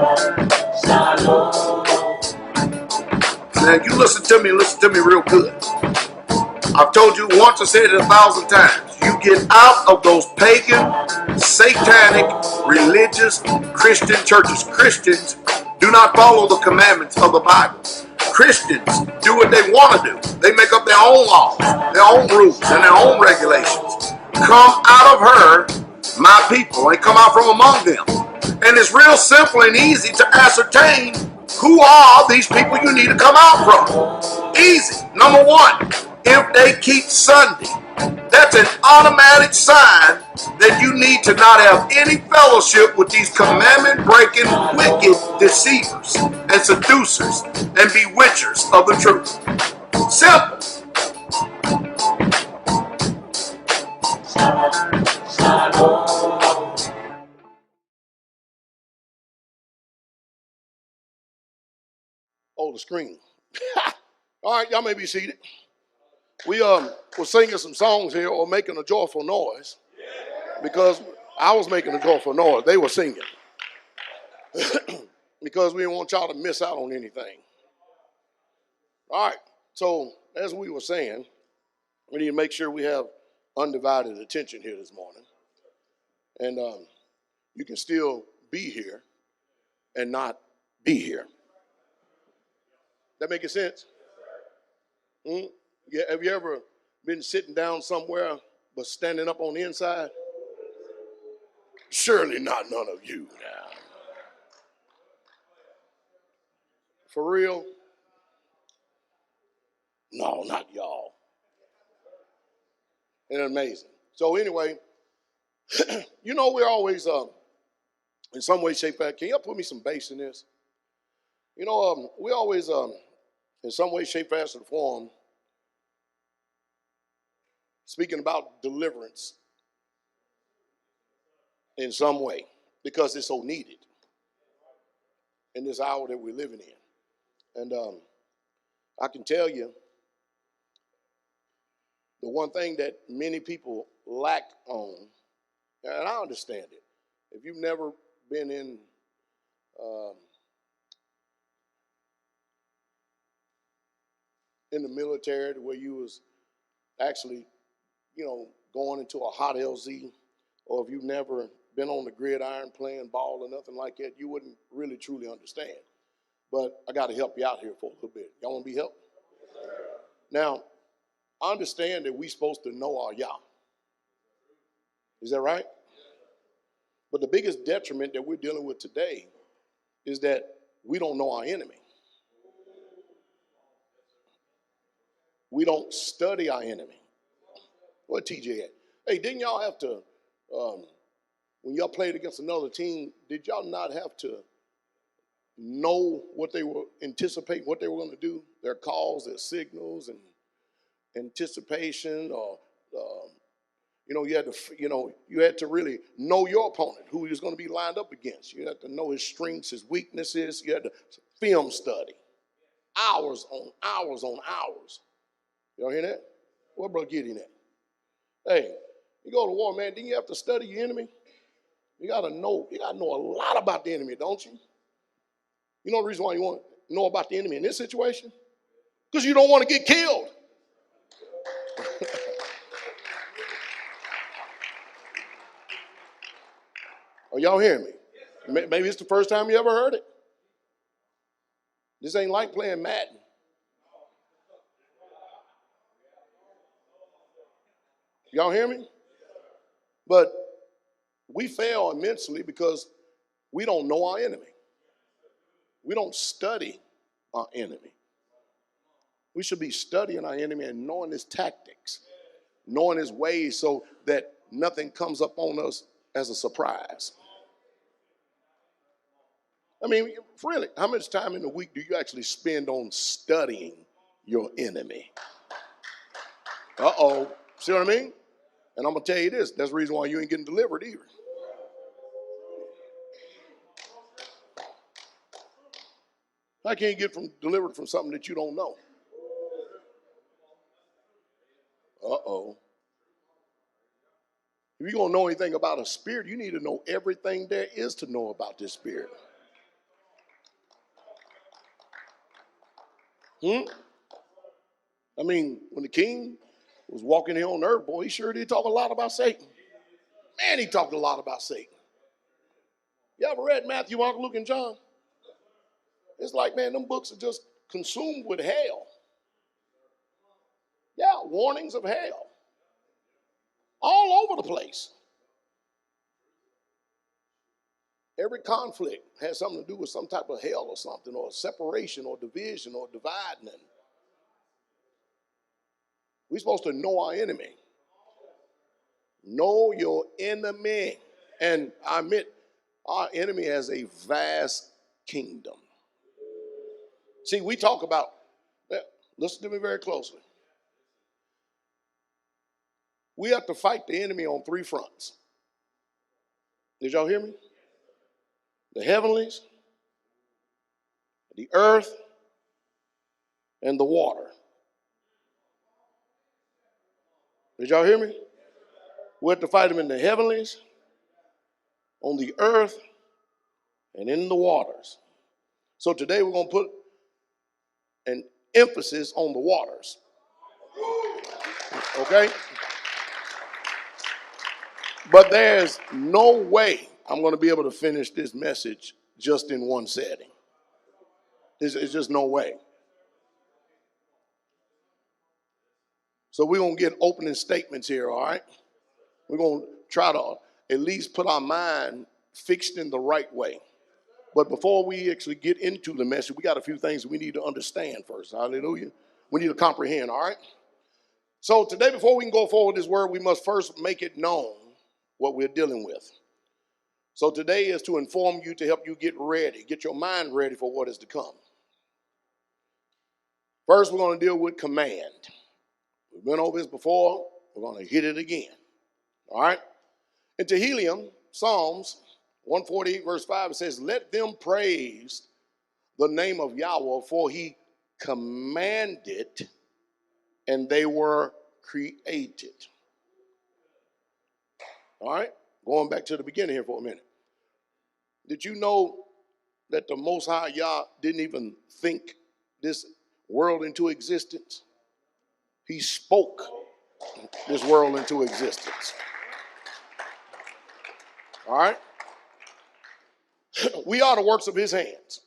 Now, you listen to me real good. I've told you once, I said it 1,000 times. You get out of those pagan, satanic, religious, Christian churches. Christians do not follow the commandments of the Bible. Christians do what they want to do. They make up their own laws, their own rules, and their own regulations. Come out of her, my people, and come out from among them. And it's real simple and easy to ascertain who are these people you need to come out from. Easy. Number one, if they keep Sunday, that's an automatic sign that you need to not have any fellowship with these commandment-breaking, wicked deceivers and seducers and bewitchers of the truth. Simple. Oh, the screen. All right, y'all may be seated. We were singing some songs here or making a joyful noise because I was making a joyful noise. They were singing because we didn't want y'all to miss out on anything. All right, so as we were saying, we need to make sure we have undivided attention here this morning. And you can still be here and not be here. That making sense? Yeah, have you ever been sitting down somewhere but standing up on the inside? Surely not none of you now. For real? No, not y'all. It's amazing. So anyway, you know we're always, in some way, shape, can y'all put me some bass in this? You know, we always, in some way, shape, fashion, or form, speaking about deliverance in some way, because it's so needed in this hour that we're living in. And I can tell you, the one thing that many people lack on, and I understand it, if you've never been in the military where you was actually, going into a hot LZ, or if you've never been on the gridiron playing ball or nothing like that, you wouldn't really truly understand. But I got to help you out here for a little bit. Y'all want to be helped? Now, I understand that we're supposed to know our Yah. Is that right? But the biggest detriment that we're dealing with today is that we don't know our enemy. We don't study our enemy. What TJ at? Hey, didn't y'all have to, when y'all played against another team, did y'all not have to know what they were anticipating, what they were going to do? Their calls, their signals, and anticipation, or you had to really know your opponent, who he was going to be lined up against. You had to know his strengths, his weaknesses. You had to film study, hours on hours on hours. Y'all hear that? What Brother Gideon at? Hey, you go to war, man. Didn't you have to study your enemy? You gotta know a lot about the enemy, don't you? You know the reason why you want to know about the enemy in this situation? Because you don't want to get killed. Are y'all hearing me? Maybe it's the first time you ever heard it. This ain't like playing Madden. Y'all hear me? But we fail immensely because we don't know our enemy. We don't study our enemy. We should be studying our enemy and knowing his tactics, knowing his ways, so that nothing comes up on us as a surprise. I mean, really, how much time in the week do you actually spend on studying your enemy? See what I mean? And I'm going to tell you this, that's the reason why you ain't getting delivered either. How can you get delivered from something that you don't know? If you're going to know anything about a spirit, you need to know everything there is to know about this spirit. I mean, when the king was walking here on earth, boy, he sure did talk a lot about Satan. Man, he talked a lot about Satan. You ever read Matthew, Mark, Luke, and John? It's like, man, them books are just consumed with hell. Yeah, warnings of hell. All over the place. Every conflict has something to do with some type of hell or something, or separation or division or dividing. We're supposed to know our enemy. Know your enemy. And I admit, our enemy has a vast kingdom. See, we talk about, listen to me very closely. We have to fight the enemy on 3 fronts. Did y'all hear me? The heavenlies, the earth, and the water. Did y'all hear me? We have to fight him in the heavenlies, on the earth, and in the waters. So today we're going to put an emphasis on the waters. Okay? But there's no way I'm going to be able to finish this message just in one setting. It's just no way. So we're going to get opening statements here, all right? We're going to try to at least put our mind fixed in the right way. But before we actually get into the message, we got a few things we need to understand first. Hallelujah. We need to comprehend, all right? So today, before we can go forward with this word, we must first make it known what we're dealing with. So today is to inform you, to help you get ready, get your mind ready for what is to come. First, we're going to deal with command. We've been over this before. We're going to hit it again. All right? In Tehillim, Psalms 148, verse 5, it says, let them praise the name of Yahweh, for he commanded, and they were created. All right? Going back to the beginning here for a minute. Did you know that the Most High Yah didn't even think this world into existence? He spoke this world into existence. All right? We are the works of his hands.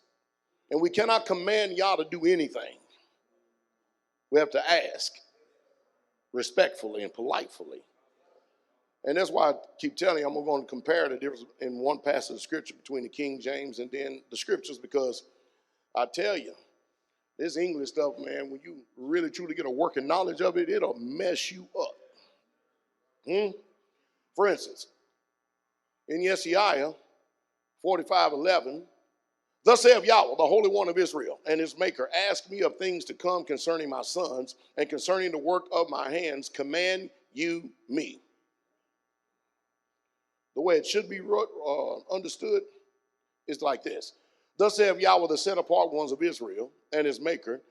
And we cannot command Yah to do anything. We have to ask respectfully and politely. And that's why I keep telling you, I'm going to compare the difference in one passage of scripture between the King James and then the scriptures, because I tell you, this English stuff, man, when you really truly get a working knowledge of it, it'll mess you up. For instance, in Yesaiah 45:11, thus saith Yahweh, the Holy One of Israel, and his Maker, ask me of things to come concerning my sons, and concerning the work of my hands, command you me. The way it should be understood is like this. Thus saith Yahweh, the set apart ones of Israel, and his Maker,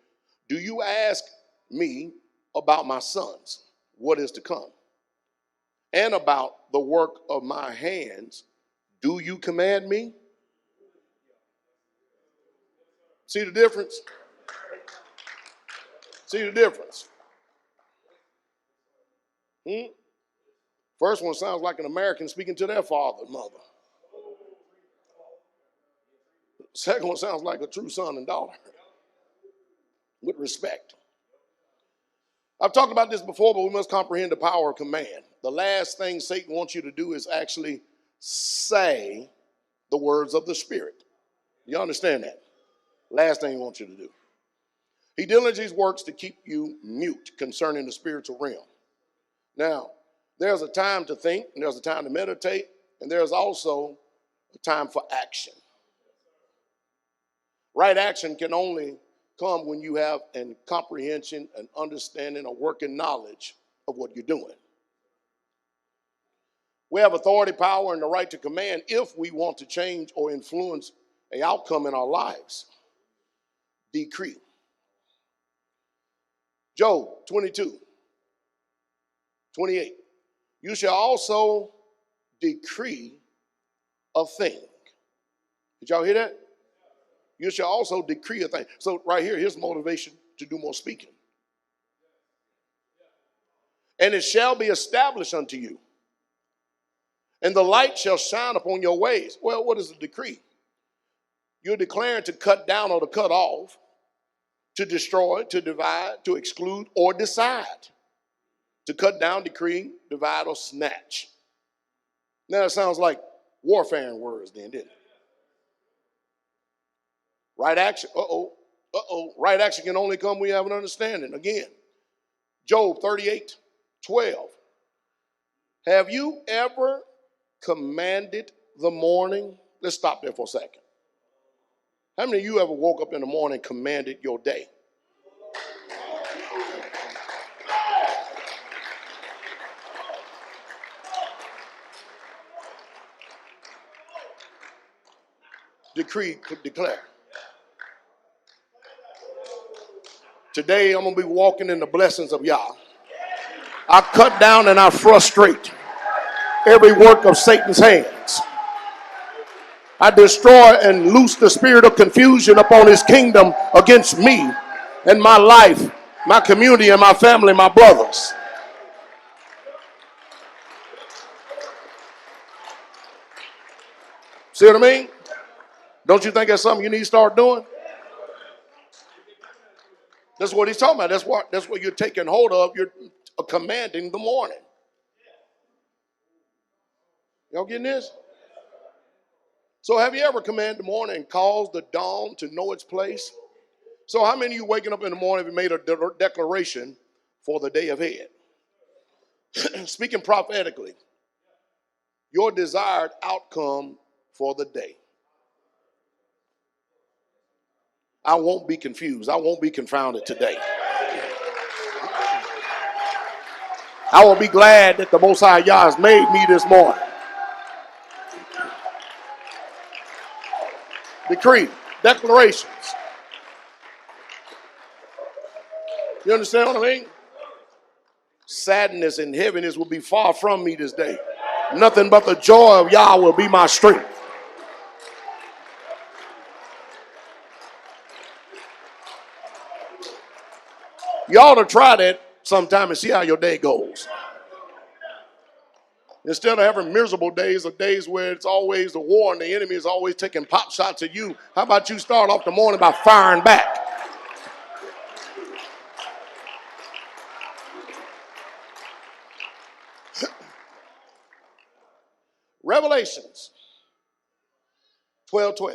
do you ask me about my sons, what is to come? And about the work of my hands, do you command me? See the difference? See the difference? First one sounds like an American speaking to their father and mother. Second one sounds like a true son and daughter. With respect. I've talked about this before, but we must comprehend the power of command. The last thing Satan wants you to do is actually say the words of the Spirit. You understand that? Last thing he wants you to do. He diligently works to keep you mute concerning the spiritual realm. Now, there's a time to think, and there's a time to meditate, and there's also a time for action. Right action can only come when you have a comprehension, an understanding, a working knowledge of what you're doing. We have authority, power, and the right to command if we want to change or influence an outcome in our lives. Decree. Job 22:28. You shall also decree a thing. Did y'all hear that? You shall also decree a thing. So right here, here's motivation to do more speaking. And it shall be established unto you. And the light shall shine upon your ways. Well, what is the decree? You're declaring to cut down or to cut off, to destroy, to divide, to exclude, or decide. To cut down, decree, divide, or snatch. Now it sounds like warfare words then, didn't it? Right action, right action can only come when you have an understanding. Again, Job 38:12. Have you ever commanded the morning? Let's stop there for a second. How many of you ever woke up in the morning and commanded your day? Decree, declare. Today I'm going to be walking in the blessings of Yah. I cut down and I frustrate every work of Satan's hands. I destroy and loose the spirit of confusion upon his kingdom against me and my life, my community, and my family, my brothers. See what I mean? Don't you think that's something you need to start doing? That's what he's talking about. That's what you're taking hold of. You're commanding the morning. Y'all getting this? So have you ever commanded the morning and caused the dawn to know its place? So how many of you waking up in the morning have made a declaration for the day ahead? Speaking prophetically, your desired outcome for the day. I won't be confused. I won't be confounded today. I will be glad that the Most High Yah has made me this morning. Decree, declarations. You understand what I mean? Sadness and heaviness will be far from me this day. Nothing but the joy of Yah will be my strength. You ought to try that sometime and see how your day goes. Instead of having miserable days or days where it's always the war and the enemy is always taking pop shots at you, how about you start off the morning by firing back? Revelations 12:12.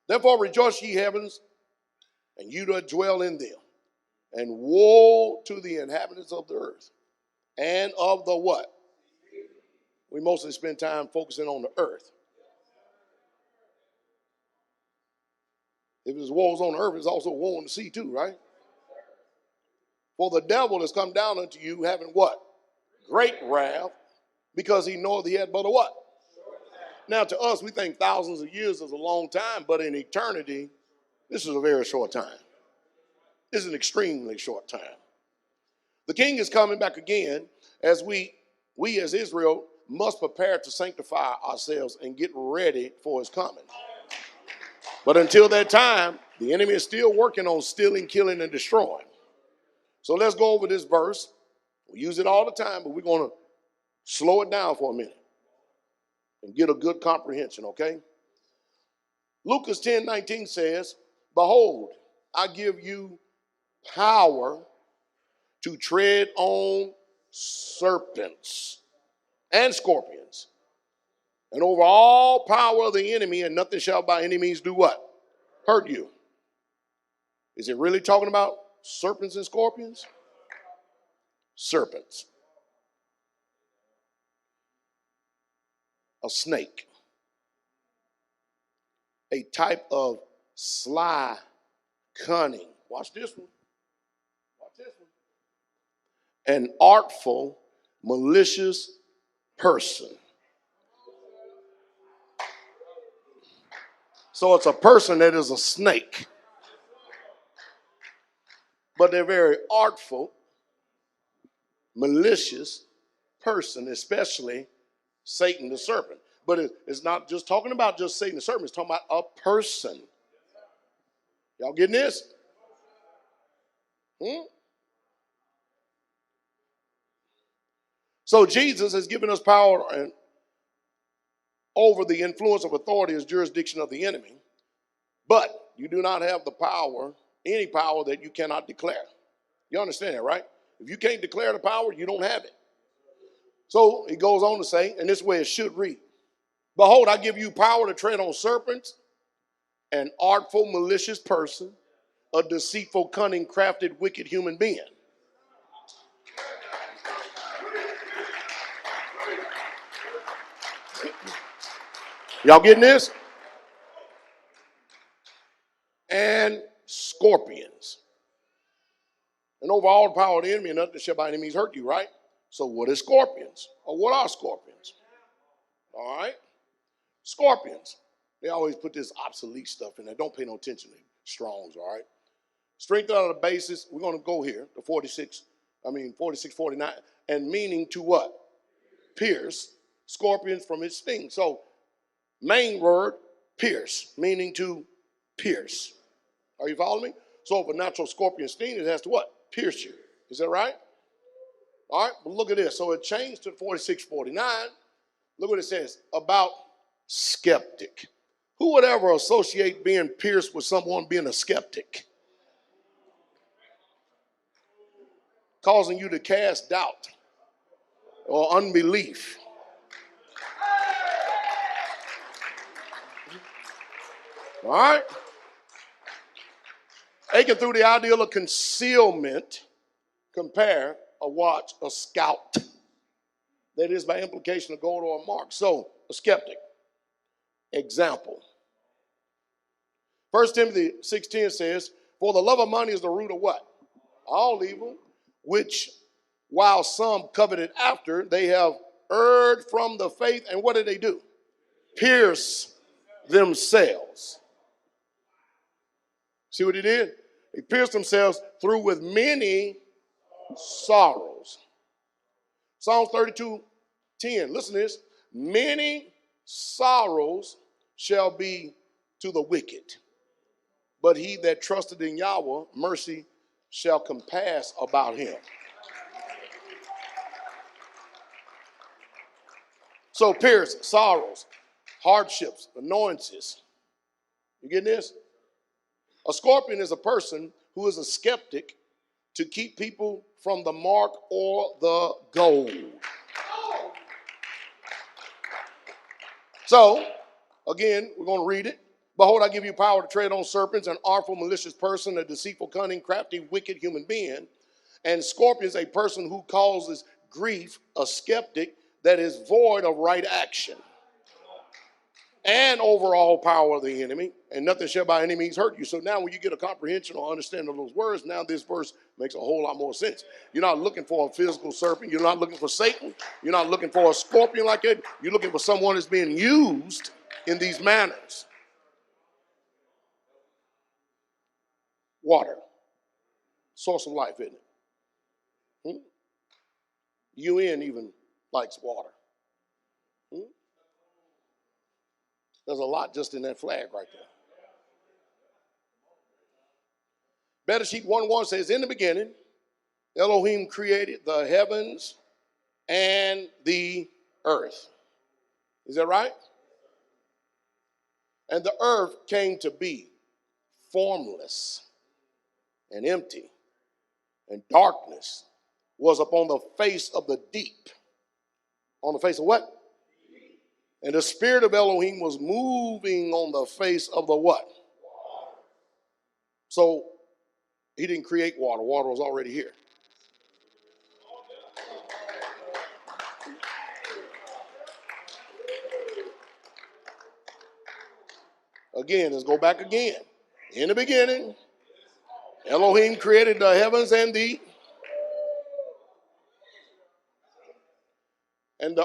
Therefore rejoice ye heavens, and you that dwell in them. And woe to the inhabitants of the earth and of the what? We mostly spend time focusing on the earth. If there's woes on the earth, there's also woe on the sea too, right? For the devil has come down unto you having what? Great wrath, because he knoweth he had but a what? Now to us, we think thousands of years is a long time, but in eternity, this is a very short time. This is an extremely short time. The king is coming back again as we as Israel must prepare to sanctify ourselves and get ready for his coming. But until that time, the enemy is still working on stealing, killing, and destroying. So let's go over this verse. We use it all the time, but we're going to slow it down for a minute and get a good comprehension, okay? Lucas 10:19 says, behold, I give you power to tread on serpents and scorpions, and over all power of the enemy, and nothing shall by any means do what? Hurt you. Is it really talking about serpents and scorpions? Serpents. A snake. A type of sly, cunning. Watch this one. Watch this one. An artful, malicious person. So it's a person that is a snake. But they're very artful, malicious person, especially Satan the serpent. But it's not just talking about just Satan the serpent. It's talking about a person. Y'all getting this? So Jesus has given us power over the influence of authority as jurisdiction of the enemy. But you do not have the power, any power that you cannot declare. You understand that, right? If you can't declare the power, you don't have it. So he goes on to say, and this way it should read, behold, I give you power to tread on serpents, an artful, malicious person, a deceitful, cunning, crafted, wicked human being. Y'all getting this? And scorpions. And over all the power of the enemy, and nothing shall by any means hurt you, right? So what is scorpions? Or what are scorpions? All right? Scorpions. They always put this obsolete stuff in there. Don't pay no attention to Strongs, all right? Strength out of the basis, we're going to go here, the 4649. And meaning to what? Pierce. Scorpions from its sting. So, main word, pierce, meaning to pierce. Are you following me? So if a natural scorpion sting, it has to what? Pierce you. Is that right? All right, but look at this. So it changed to 4649. Look what it says about skeptic. Who would ever associate being pierced with someone being a skeptic? Causing you to cast doubt or unbelief. All right? Taken through the ideal of concealment, compare a watch, a scout. That is by implication a gold or a mark. So, a skeptic. Example. 1 Timothy 6:10 says, for the love of money is the root of what? All evil, which while some coveted after, they have erred from the faith. And what did they do? Pierce themselves. See what he did? They pierced themselves through with many sorrows. Psalms 32:10. Listen to this. Many sorrows shall be to the wicked, but he that trusted in Yahweh, mercy shall compass about him. So pierce, sorrows, hardships, annoyances. You getting this? A scorpion is a person who is a skeptic to keep people from the mark or the goal. So, again, we're going to read it. Behold, I give you power to tread on serpents, an artful, malicious person, a deceitful, cunning, crafty, wicked human being. And scorpion is a person who causes grief, a skeptic that is void of right action. And overall power of the enemy, and nothing shall by any means hurt you. So now when you get a comprehension or understanding of those words, now this verse makes a whole lot more sense. You're not looking for a physical serpent. You're not looking for Satan. You're not looking for a scorpion like that. You're looking for someone that's being used in these manners. Water. Source of life, isn't it? UN even likes water. There's a lot just in that flag right there. Bereshit 1:1 says, in the beginning, Elohim created the heavens and the earth. Is that right? And the earth came to be formless and empty, and darkness was upon the face of the deep. On the face of what? And the spirit of Elohim was moving on the face of the what? So he didn't create water. Water was already here. Again, let's go back again. In the beginning, Elohim created the heavens and the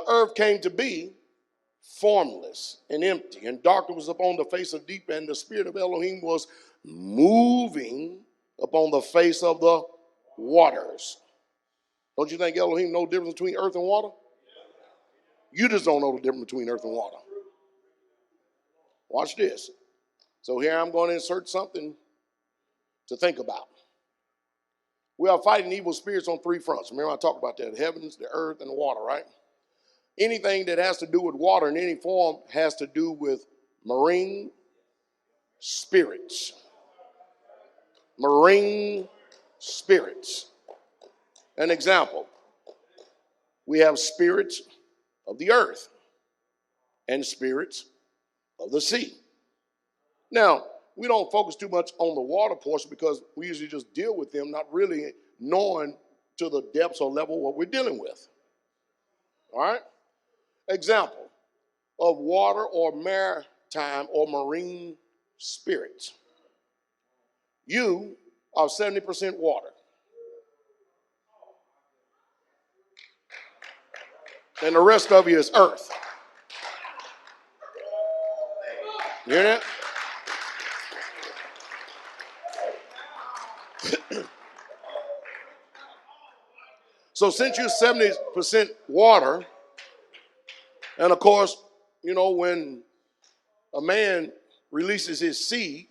earth came to be formless and empty, and darkness was upon the face of deep, and the spirit of Elohim was moving upon the face of the waters. Don't you think Elohim knows the difference between earth and water? You just don't know the difference between earth and water. Watch this. So here I'm going to insert something to think about. We are fighting evil spirits on three fronts. Remember I talked about that, the heavens, the earth, and the water, right? Anything that has to do with water in any form has to do with marine spirits. Marine spirits. An example, we have spirits of the earth and spirits of the sea. Now, we don't focus too much on the water portion because we usually just deal with them, not really knowing to the depths or level what we're dealing with. All right? Example of water or maritime or marine spirits. You are 70% water. And the rest of you is earth. You hear that? So since you're 70% water, and of course, you know, when a man releases his seed,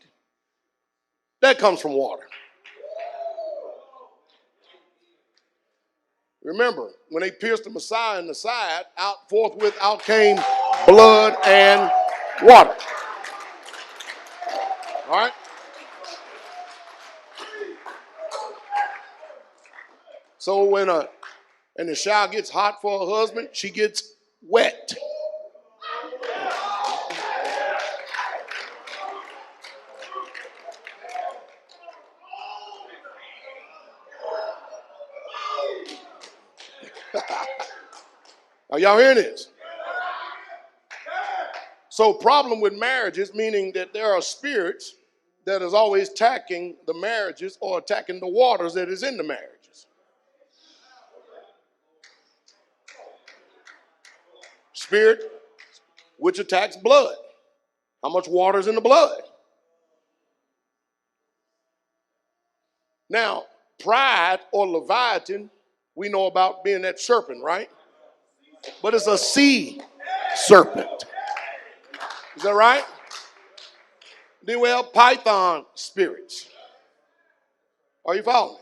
that comes from water. Remember, when they pierced the Messiah in the side, forthwith out came blood and water. All right? So when the shower gets hot for her husband, she gets wet. Are y'all hearing this? So problem with marriages, meaning that there are spirits that is always attacking the marriages or attacking the waters that is in the marriages. Spirit which attacks blood. How much water is in the blood? Now, pride or Leviathan, we know about being that serpent, right? But it's a sea serpent. Is that right? Then we have python spirits. Are you following me?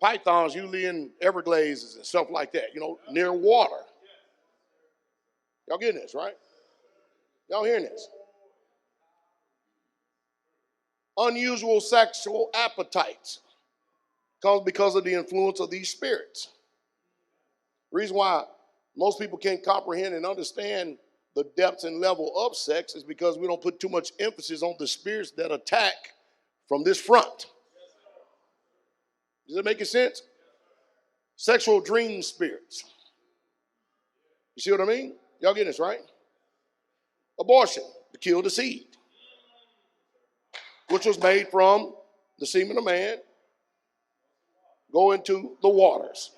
Pythons usually in Everglades and stuff like that, you know, near water. Y'all getting this, right? Y'all hearing this? Unusual sexual appetites comes because of the influence of these spirits. The reason why most people can't comprehend and understand the depths and level of sex is because we don't put too much emphasis on the spirits that attack from this front. Does that make sense? Sexual dream spirits. You see what I mean? Y'all getting this, right? Abortion, to kill the seed, which was made from the semen of man, go into the waters.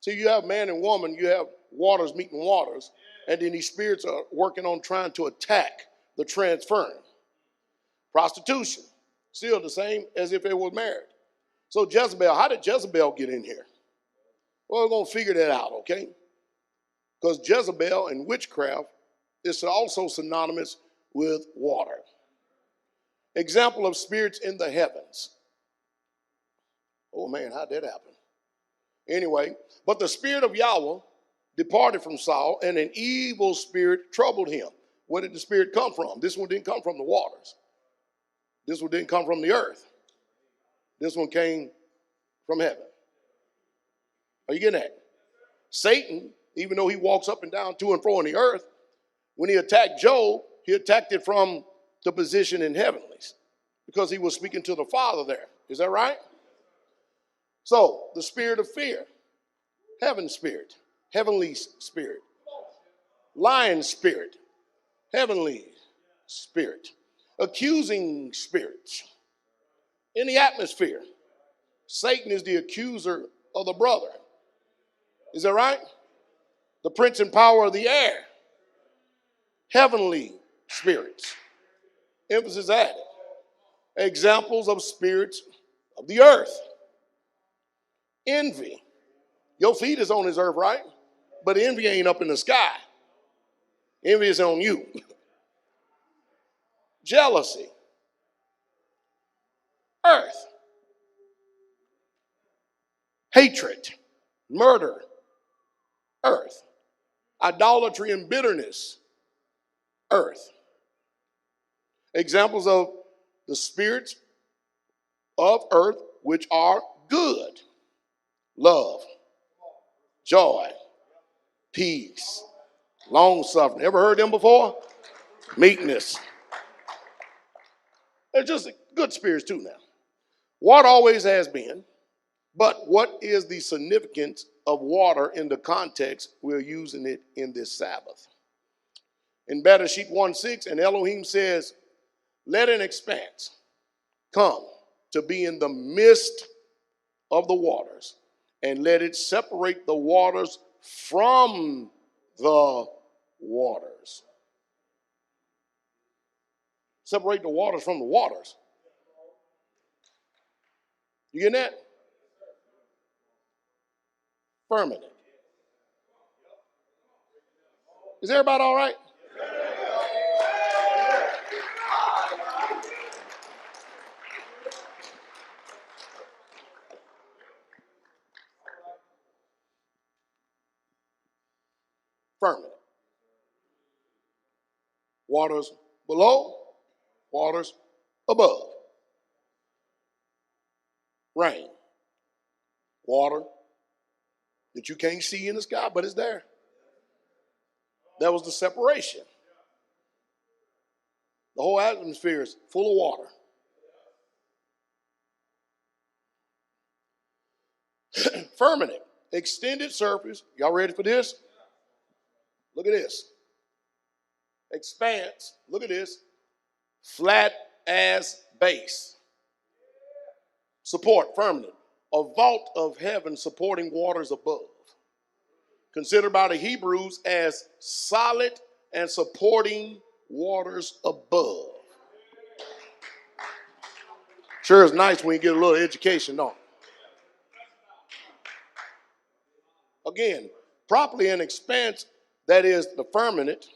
See, you have man and woman, you have waters meeting waters, and then these spirits are working on trying to attack the transferring. Prostitution, still the same as if it was married. So Jezebel, how did Jezebel get in here? Well, we're going to figure that out, okay? Because Jezebel and witchcraft is also synonymous with water. Example of spirits in the heavens. Oh man, how'd that happen? Anyway, but the spirit of Yahweh departed from Saul, and an evil spirit troubled him. Where did the spirit come from? This one didn't come from the waters. This one didn't come from the earth. This one came from heaven. Are you getting that? Satan, even though he walks up and down to and fro in the earth, when he attacked Job, he attacked it from the position in heavenlies because he was speaking to the Father there. Is that right? So, the spirit of fear, heaven spirit, heavenly spirit, lion spirit, heavenly spirit, accusing spirits. In the atmosphere, Satan is the accuser of the brother. Is that right? The prince and power of the air, heavenly spirits. Emphasis added. Examples of spirits of the earth. Envy. Your feet is on this earth, right? But envy ain't up in the sky. Envy is on you. Jealousy. Earth. hatred, murder, earth. Idolatry and bitterness, earth. Examples of the spirits of earth which are good: love, joy, peace, long suffering. Ever heard them before? Meekness. They're just good spirits too now. Water always has been, but what is the significance of water in the context we're using it in this Sabbath? In Bereshit 1:6, and Elohim says, let an expanse come to be in the midst of the waters, and let it separate the waters from the waters. Separate the waters from the waters. You getting that? Firmament. Is everybody all right? Firmament. Waters below, waters above. Rain. Water that you can't see in the sky, but it's there. That was the separation. The whole atmosphere is full of water. Firmament, extended surface. Y'all ready for this? Look at this. Expanse. Look at this. Flat as base. Support, firmament. A vault of heaven supporting waters above. Considered by the Hebrews as solid and supporting waters above. Sure is nice when you get a little education, don't it? Again, properly an expanse, that is the firmament.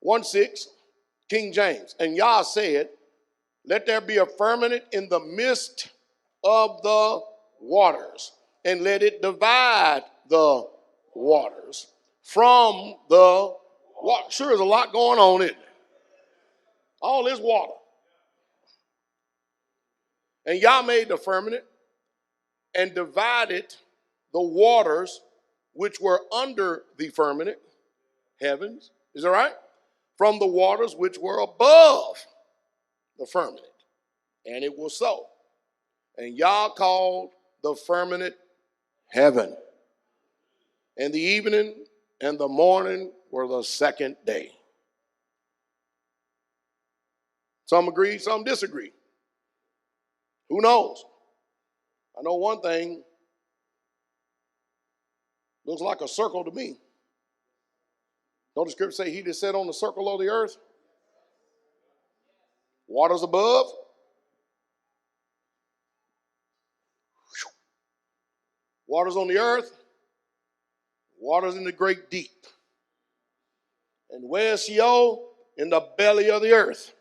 1:6, King James. And Yah said, let there be a firmament in the midst of the waters, and let it divide the waters from the water. Sure is a lot going on, isn't it? All this water. And Yah made the firmament and divided the waters which were under the firmament, heavens, is that right? From the waters which were above the firmament. And it was so. And Yah called the firmament heaven. And the evening and the morning were the second day. Some agree, some disagree. Who knows? I know one thing. Looks like a circle to me. Don't the scripture say he that sat on the circle of the earth? Waters above. Waters on the earth. Waters in the great deep. And where's Sheol? In the belly of the earth.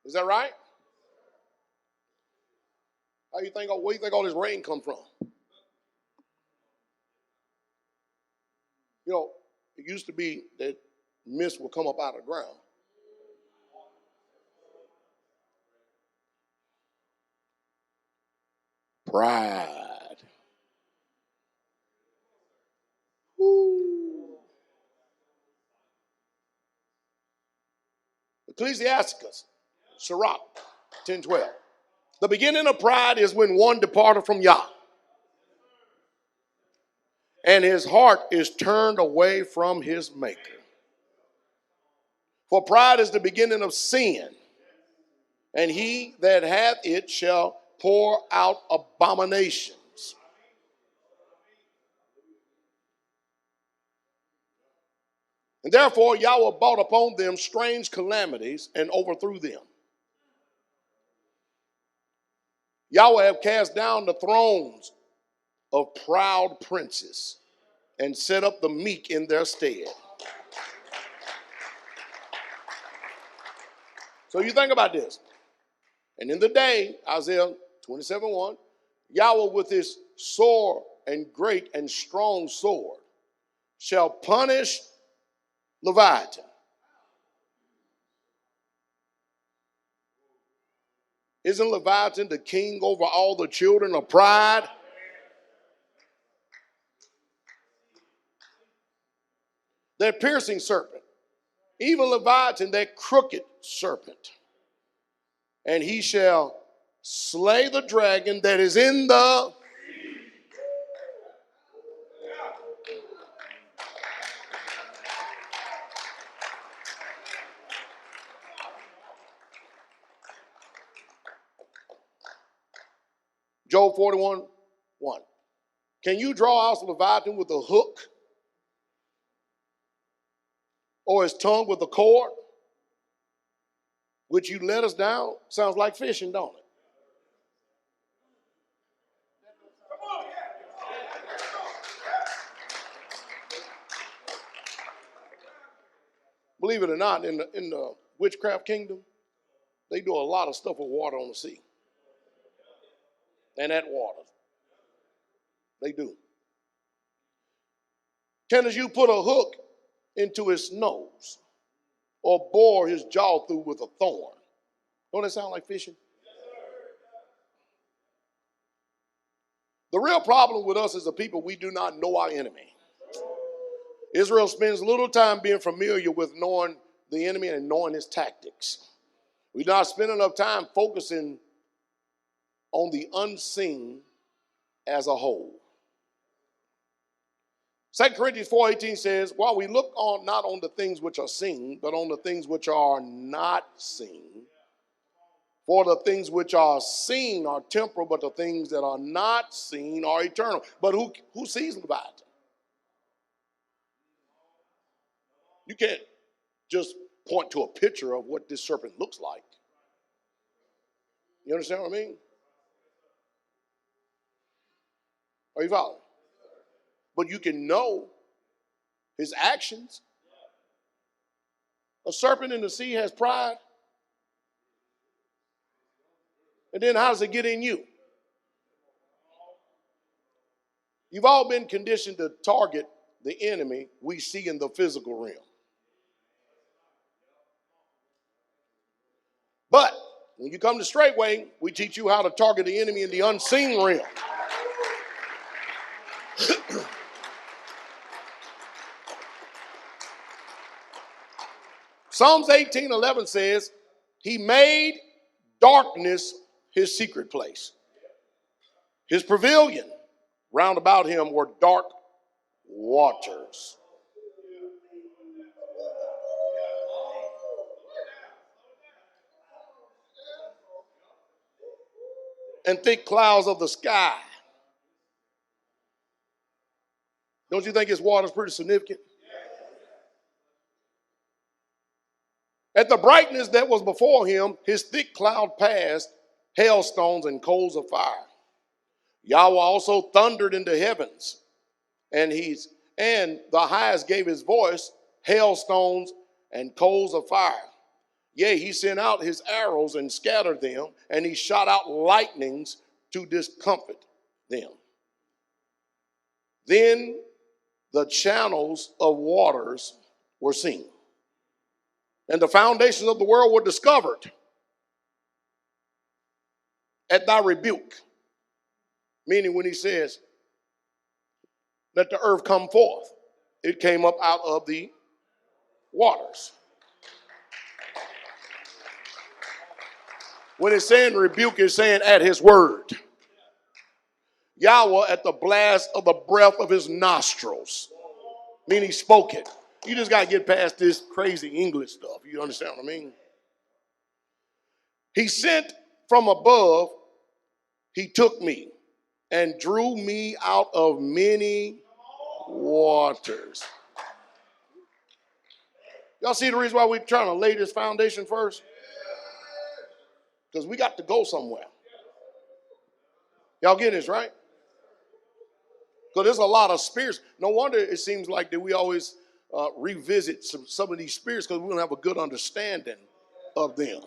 Is that right? Where do you think all this rain come from? You know, it used to be that mist would come up out of the ground. Pride. Woo. Ecclesiasticus, Sirach, 10:12. The beginning of pride is when one departed from Yah, and his heart is turned away from his maker. For pride is the beginning of sin, and he that hath it shall pour out abominations. And therefore Yahweh brought upon them strange calamities and overthrew them. Yahweh have cast down the thrones of proud princes and set up the meek in their stead. So you think about this. And in the day, Isaiah 27:1. Yahweh with his sore and great and strong sword shall punish Leviathan. Isn't Leviathan the king over all the children of pride? That piercing serpent, even Leviathan, that crooked serpent. And he shall slay the dragon that is in the Job 41:1. Can you draw out Leviathan with a hook? Or his tongue with a cord? Which you let us down? Sounds like fishing, don't it? Believe it or not, in the witchcraft kingdom, they do a lot of stuff with water on the sea. And that water. They do. Can you put a hook into his nose or bore his jaw through with a thorn? Don't that sound like fishing? The real problem with us is the people, we do not know our enemy. Israel spends little time being familiar with knowing the enemy and knowing his tactics. We do not spend enough time focusing on the unseen as a whole. 2 Corinthians 4:18 says, while we look on not on the things which are seen, but on the things which are not seen. For the things which are seen are temporal, but the things that are not seen are eternal. But who sees Leviathan? You can't just point to a picture of what this serpent looks like. You understand what I mean? Are you following? But you can know his actions. A serpent in the sea has pride. And then how does it get in you? You've all been conditioned to target the enemy we see in the physical realm. But when you come to Straitway, we teach you how to target the enemy in the unseen realm. Psalms 18:11 says, he made darkness his secret place. His pavilion round about him were dark waters. And thick clouds of the sky. Don't you think his water is pretty significant? At the brightness that was before him, his thick cloud passed, hailstones and coals of fire. Yahweh also thundered in the heavens, and the highest gave his voice, hailstones and coals of fire. Yea, he sent out his arrows and scattered them, and he shot out lightnings to discomfit them. Then the channels of waters were seen, and the foundations of the world were discovered at thy rebuke. Meaning when he says, let the earth come forth, it came up out of the waters. When it's saying rebuke, it's saying at his word. Yahweh at the blast of the breath of his nostrils. Meaning he spoke it. You just got to get past this crazy English stuff. You understand what I mean? He sent from above, he took me and drew me out of many waters. Y'all see the reason why we're trying to lay this foundation first? Because we got to go somewhere. Y'all get this, right? Because there's a lot of spirits. No wonder it seems like that we always revisit some of these spirits because we don't have a good understanding of them.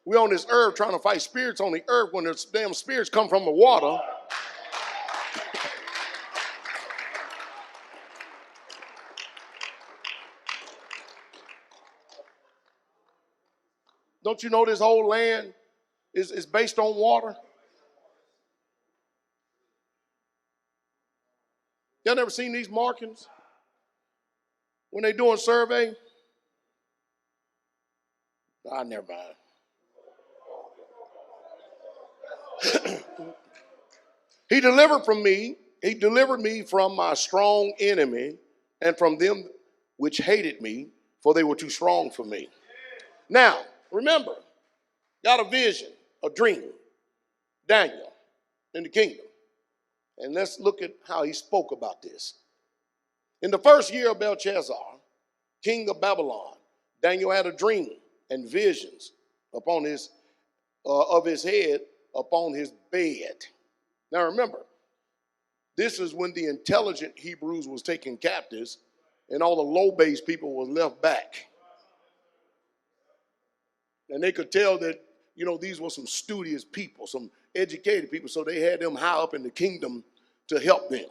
We're on this earth trying to fight spirits on the earth when the damn spirits come from the water. Don't you know this whole land is based on water? Y'all never seen these markings? When they doing survey? Never mind. He delivered me from my strong enemy and from them which hated me, for they were too strong for me. Now, remember, got a vision, a dream, Daniel in the kingdom. And let's look at how he spoke about this. In the first year of Belshazzar, king of Babylon, Daniel had a dream and visions upon of his head upon his bed. Now remember, this is when the intelligent Hebrews was taken captives and all the low-based people was left back. And they could tell that, these were some studious people, some educated people, so they had them high up in the kingdom to help them.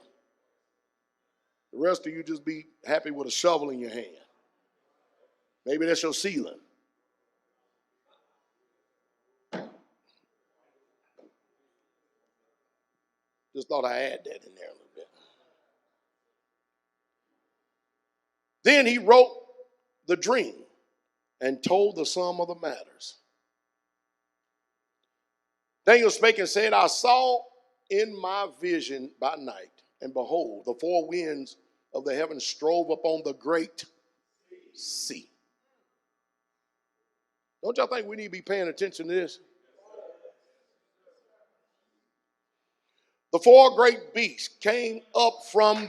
The rest of you just be happy with a shovel in your hand. Maybe that's your ceiling. Just thought I'd add that in there a little bit. Then he wrote the dream and told the sum of the matters. Daniel spake and said, I saw in my vision by night, and behold, the four winds of the heavens strove upon the great sea. Don't y'all think we need to be paying attention to this? The four great beasts came up from and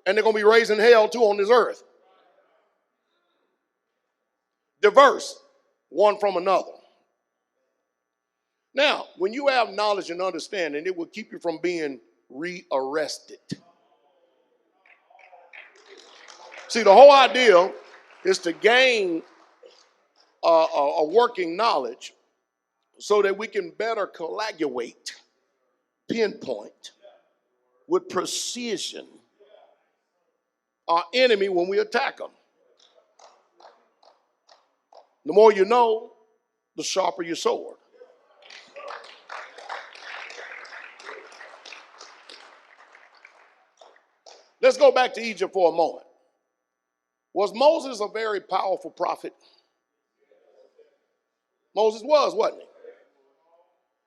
they're going to be raising hell too on this earth. Diverse, one from another. Now, when you have knowledge and understanding, it will keep you from being rearrested. See, the whole idea is to gain a working knowledge so that we can better coagulate, pinpoint with precision our enemy when we attack them. The more you know, the sharper your sword. Let's go back to Egypt for a moment. Was Moses a very powerful prophet? Moses was, wasn't he?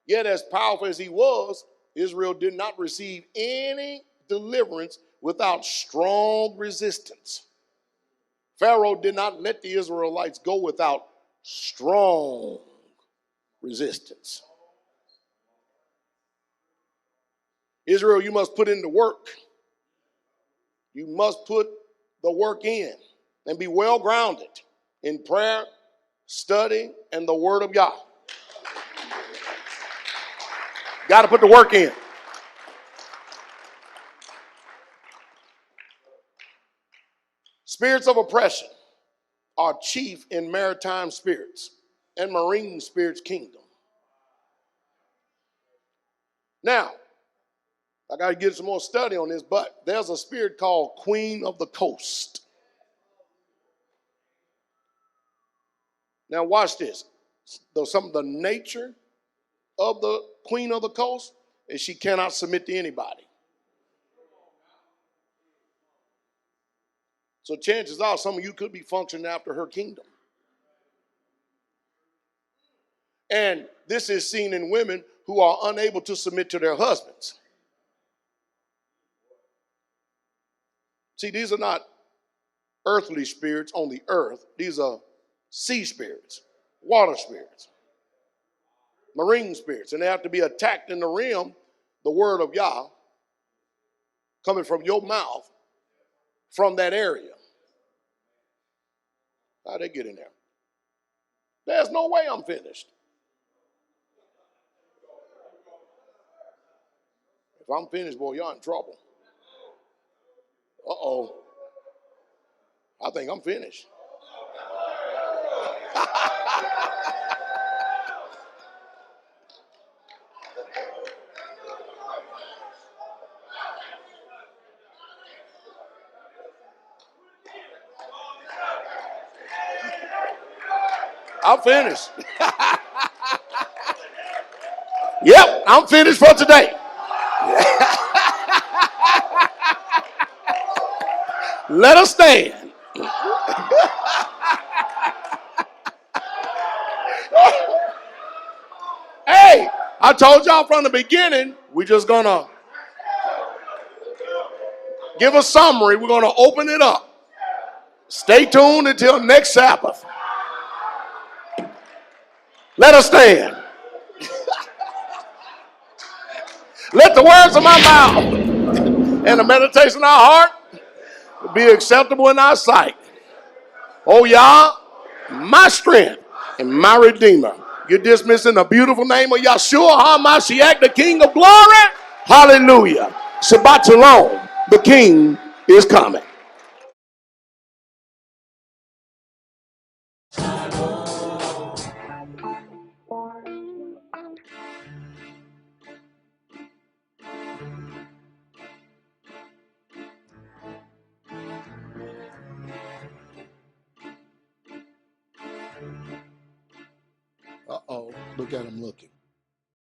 Yet as powerful as he was, Israel did not receive any deliverance without strong resistance. Pharaoh did not let the Israelites go without strong resistance. Israel, you must put in the work. You must put the work in and be well grounded in prayer, study, and the word of God. Got to put the work in. Spirits of oppression are chief in maritime spirits and marine spirits kingdom. Now, I got to get some more study on this, but there's a spirit called Queen of the Coast. Now watch this. Some of the nature of the Queen of the Coast is she cannot submit to anybody. So chances are some of you could be functioning after her kingdom. And this is seen in women who are unable to submit to their husbands. See, these are not earthly spirits on the earth. These are sea spirits, water spirits, marine spirits. And they have to be attacked in the realm, the word of Yah, coming from your mouth, from that area. How'd they get in there? There's no way I'm finished. If I'm finished, boy, y'all in trouble. Uh-oh. I think I'm finished. I'm finished. Yep, I'm finished for today. Let us stand. Hey, I told y'all from the beginning, we're just going to give a summary. We're going to open it up. Stay tuned until next Sabbath. Let us stand. Let the words of my mouth and the meditation of our heart be acceptable in our sight. Oh, Yah, my strength and my redeemer. You're dismissed in the beautiful name of Yahshua HaMashiach, the King of glory. Hallelujah. Shabbat Shalom. The King is coming. Uh-oh. Look at him looking.